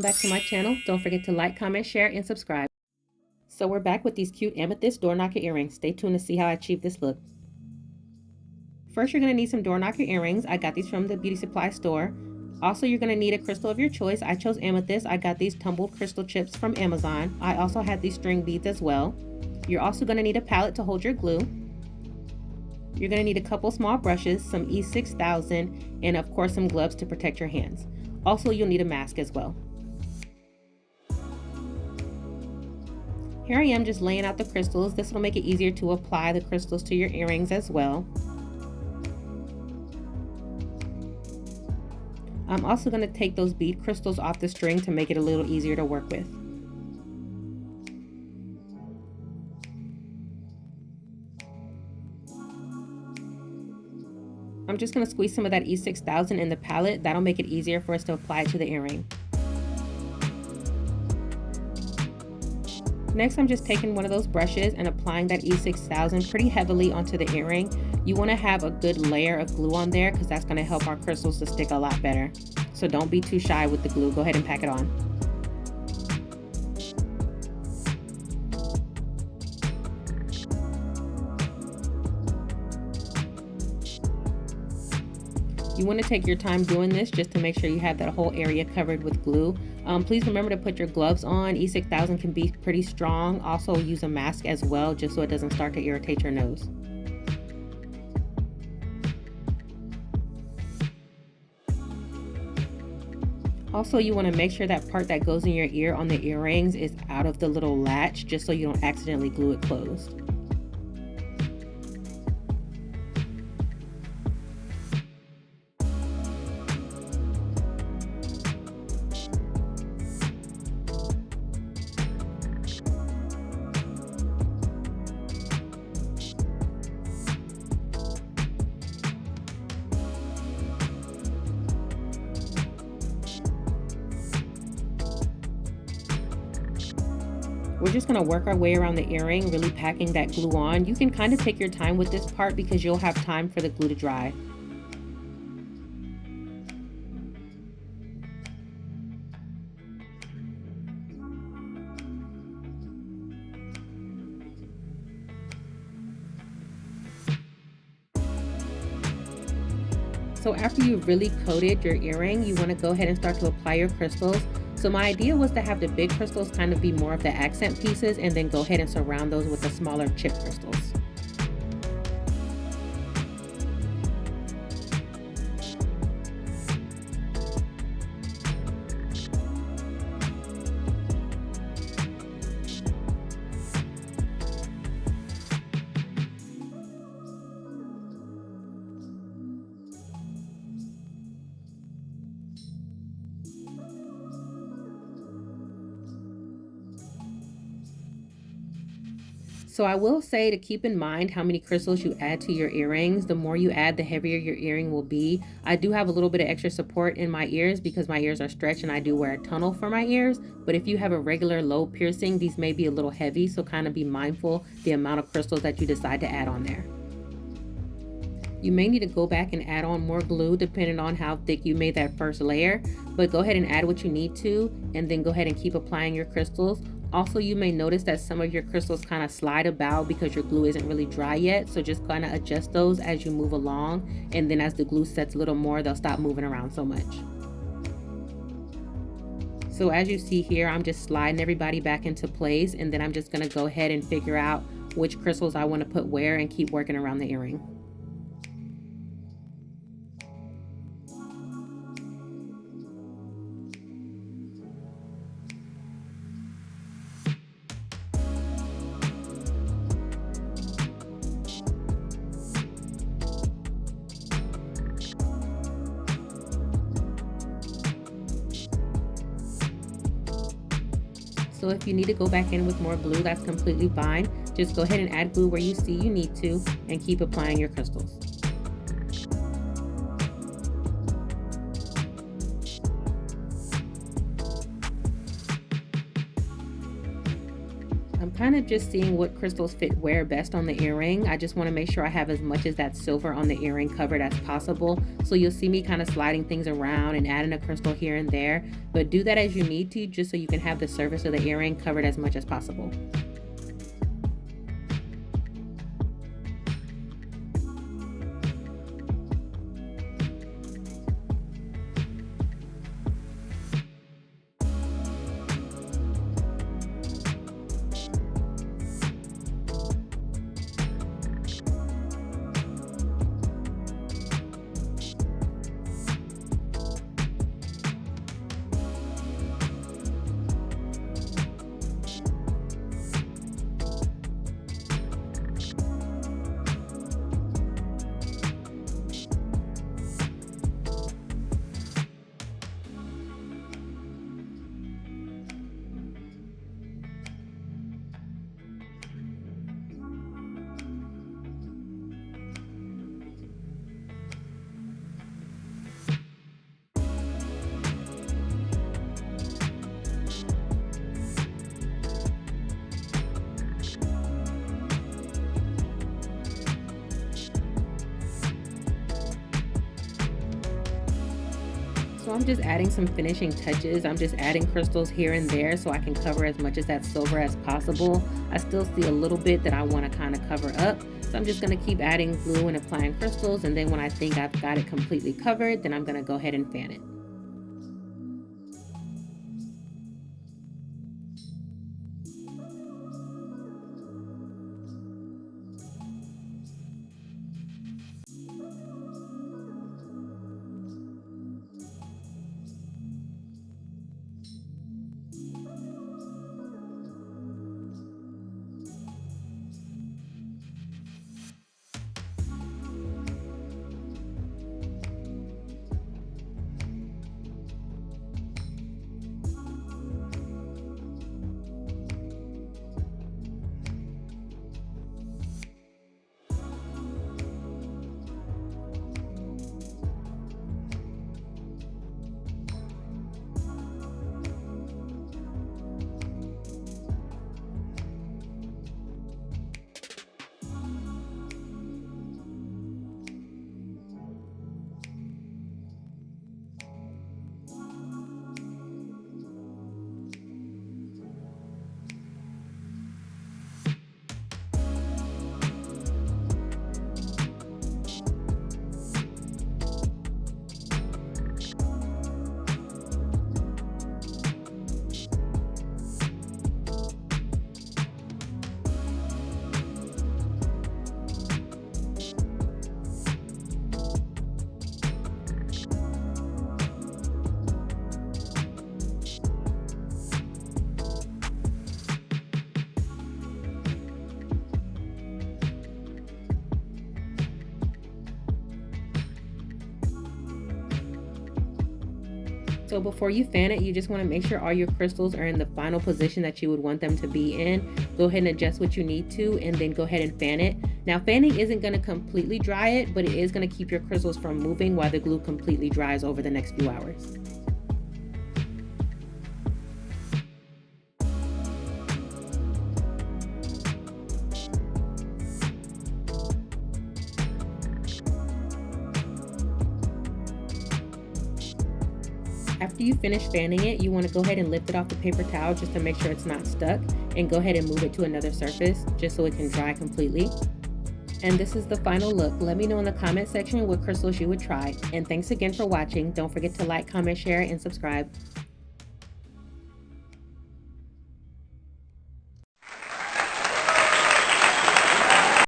back to my channel. Don't forget to like, comment, share, and subscribe. So we're back with these cute amethyst door knocker earrings. Stay tuned to see how I achieve this look. First, you're going to need some door knocker earrings. I got these from the beauty supply store. Also, you're going to need a crystal of your choice. I chose amethyst. I got these tumbled crystal chips from Amazon. I also had these string beads as well. You're also going to need a palette to hold your glue. You're going to need a couple small brushes, some E6000, and of course some gloves to protect your hands. Also, you'll need a mask as well. Here I am just laying out the crystals. This will make it easier to apply the crystals to your earrings as well. I'm also going to take those bead crystals off the string to make it a little easier to work with. I'm just going to squeeze some of that E6000 in the palette. That'll make it easier for us to apply it to the earring. Next, I'm just taking one of those brushes and applying that E6000 pretty heavily onto the earring. You want to have a good layer of glue on there because that's going to help our crystals to stick a lot better. So don't be too shy with the glue. Go ahead and pack it on. You want to take your time doing this just to make sure you have that whole area covered with glue. Please remember to put your gloves on. E6000 can be pretty strong. Also use a mask as well just so it doesn't start to irritate your nose. Also, you want to make sure that part that goes in your ear on the earrings is out of the little latch just so you don't accidentally glue it closed. We're just going to work our way around the earring, really packing that glue on. You can kind of take your time with this part because you'll have time for the glue to dry. So after you've really coated your earring, you want to go ahead and start to apply your crystals. So my idea was to have the big crystals kind of be more of the accent pieces and then go ahead and surround those with the smaller chip crystals. So I will say to keep in mind how many crystals you add to your earrings. The more you add, the heavier your earring will be. I do have a little bit of extra support in my ears because my ears are stretched and I do wear a tunnel for my ears. But if you have a regular low piercing, these may be a little heavy, so kind of be mindful the amount of crystals that you decide to add on there. You may need to go back and add on more glue depending on how thick you made that first layer, but go ahead and add what you need to and then go ahead and keep applying your crystals. Also, you may notice that some of your crystals kind of slide about because your glue isn't really dry yet, so just kind of adjust those as you move along, and then as the glue sets a little more, they'll stop moving around so much. So as you see here, I'm just sliding everybody back into place, and then I'm just going to go ahead and figure out which crystals I want to put where and keep working around the earring. So if you need to go back in with more glue, that's completely fine. Just go ahead and add glue where you see you need to and keep applying your crystals. I'm kind of just seeing what crystals fit where best on the earring. I just want to make sure I have as much as that silver on the earring covered as possible. So you'll see me kind of sliding things around and adding a crystal here and there, but do that as you need to, just so you can have the surface of the earring covered as much as possible. So I'm just adding some finishing touches. I'm just adding crystals here and there so I can cover as much of that silver as possible. I still see a little bit that I want to kind of cover up. So I'm just going to keep adding glue and applying crystals. And then when I think I've got it completely covered, then I'm going to go ahead and fan it. So before you fan it, you just want to make sure all your crystals are in the final position that you would want them to be in. Go ahead and adjust what you need to, and then go ahead and fan it. Now, fanning isn't going to completely dry it, but it is going to keep your crystals from moving while the glue completely dries over the next few hours. After you finish fanning it, you want to go ahead and lift it off the paper towel just to make sure it's not stuck, and go ahead and move it to another surface just so it can dry completely. And this is the final look. Let me know in the comment section what crystals you would try. And thanks again for watching. Don't forget to like, comment, share, and subscribe.